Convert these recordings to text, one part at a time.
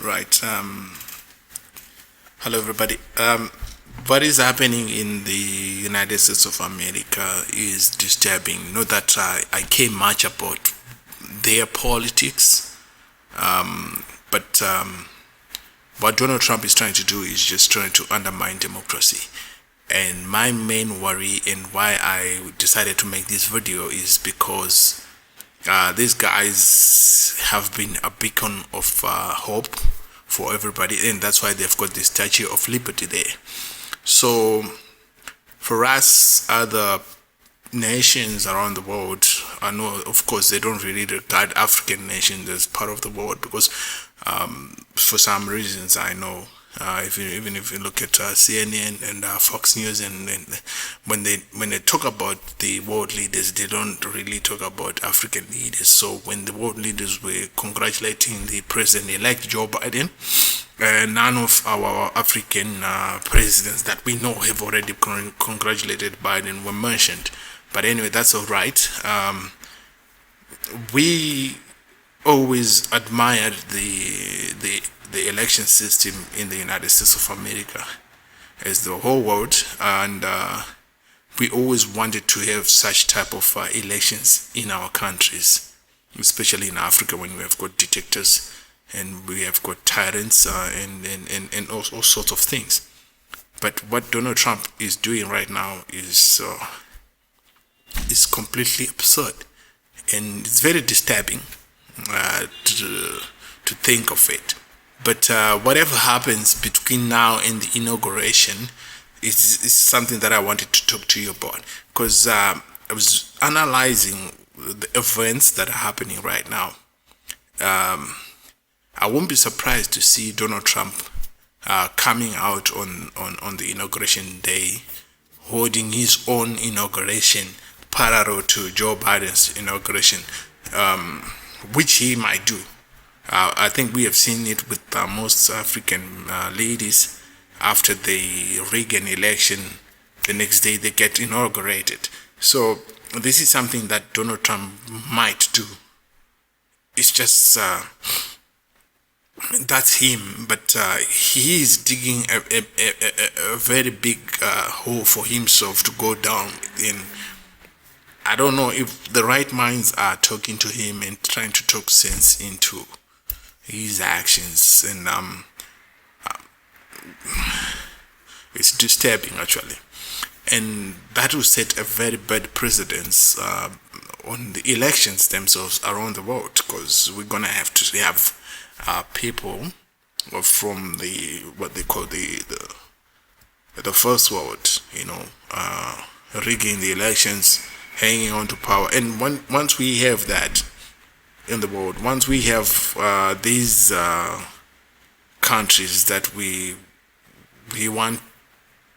Right. Hello, everybody. What is happening in the United States of America is disturbing. Not that I care much about their politics, but what Donald Trump is trying to do is just trying to undermine democracy. And my main worry and why I decided to make this video is because these guys have been a beacon of hope for everybody, and that's why they've got the Statue of Liberty there. So, for us, other nations around the world, I know, of course, they don't really regard African nations as part of the world because, for some reasons, I know. Even if you look at CNN and Fox News, and when they talk about the world leaders, they don't really talk about African leaders. So when the world leaders were congratulating the president-elect Joe Biden, none of our African presidents that we know have already congratulated Biden were mentioned. But anyway, that's all right. We always admired the election system in the United States of America as the whole world, and we always wanted to have such type of elections in our countries, especially in Africa when we have got dictators and we have got tyrants and all sorts of things. But what Donald Trump is doing right now is completely absurd, and it's very disturbing to think of it. But whatever happens between now and the inauguration is something that I wanted to talk to you about, because I was analyzing the events that are happening right now. I won't be surprised to see Donald Trump coming out on the inauguration day, holding his own inauguration parallel to Joe Biden's inauguration, which he might do. I think we have seen it with most African ladies. After the Reagan election, the next day they get inaugurated. So this is something that Donald Trump might do. It's just that's him, but he is digging a very big hole for himself to go down in. I don't know if the right minds are talking to him and trying to talk sense into his actions, and it's disturbing actually, and that will set a very bad precedence on the elections themselves around the world, because we're gonna have to have people from the what they call the first world, rigging the elections, hanging on to power, and once we have that in the world, once we have these countries that we want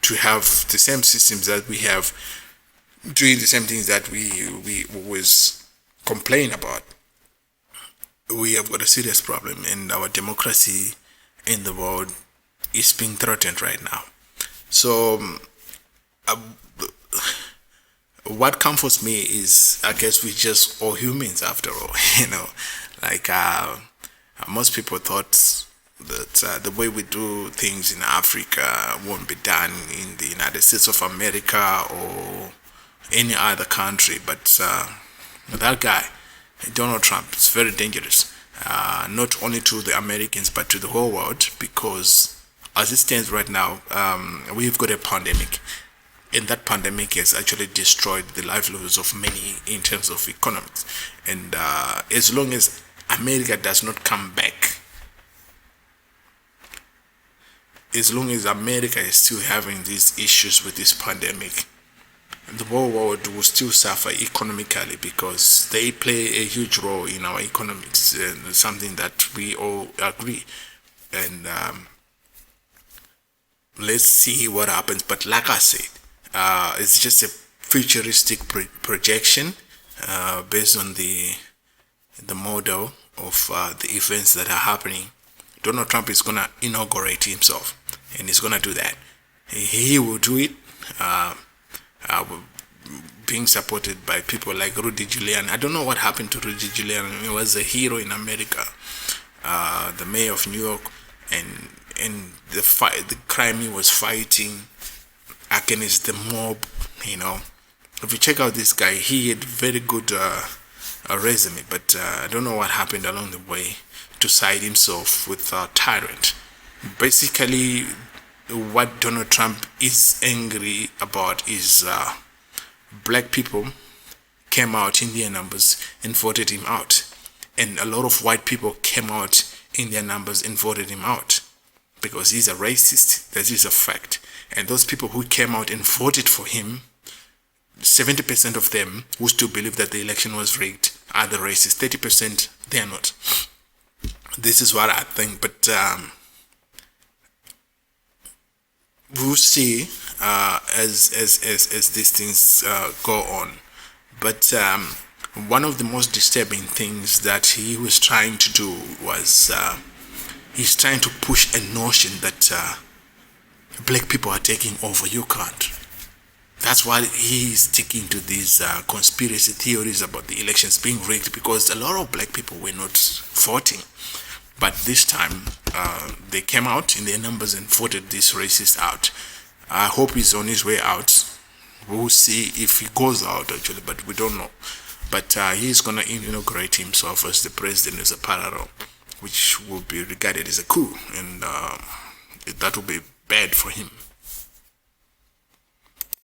to have the same systems that we have, doing the same things that we always complain about, we have got a serious problem, and our democracy in the world is being threatened right now. So what comforts me is, I guess, we just all humans after all. Like most people thought that the way we do things in Africa won't be done in the United States of America or any other country. But that guy, Donald Trump, is very dangerous, not only to the Americans but to the whole world, because as it stands right now, we've got a pandemic. And that pandemic has actually destroyed the livelihoods of many in terms of economics. And as long as America does not come back, as long as America is still having these issues with this pandemic, the whole world will still suffer economically, because they play a huge role in our economics, and something that we all agree. And let's see what happens. But like I said, it's just a futuristic projection based on the model of the events that are happening. Donald Trump is gonna inaugurate himself, and he's gonna do that. He will do it, being supported by people like Rudy Giuliani. I don't know what happened to Rudy Giuliani. He was a hero in America. the mayor of New York, and the crime he was fighting against the mob. If you check out this guy, he had very good resume, but I don't know what happened along the way to side himself with a tyrant. Basically, what Donald Trump is angry about is black people came out in their numbers and voted him out, and a lot of white people came out in their numbers and voted him out because he's a racist. That is a fact. And those people who came out and voted for him, 70% of them who still believe that the election was rigged are the racists. 30% they are not. This is what I think, but we'll see as these things go on. But one of the most disturbing things that he was trying to do was he's trying to push a notion that black people are taking over your country. That's why he's sticking to these conspiracy theories about the elections being rigged, because a lot of black people were not voting. But this time, they came out in their numbers and voted this racist out. I hope he's on his way out. We'll see if he goes out actually, but we don't know. But he's gonna inaugurate himself as the president as a parallel, which will be regarded as a coup, and that will be bad for him.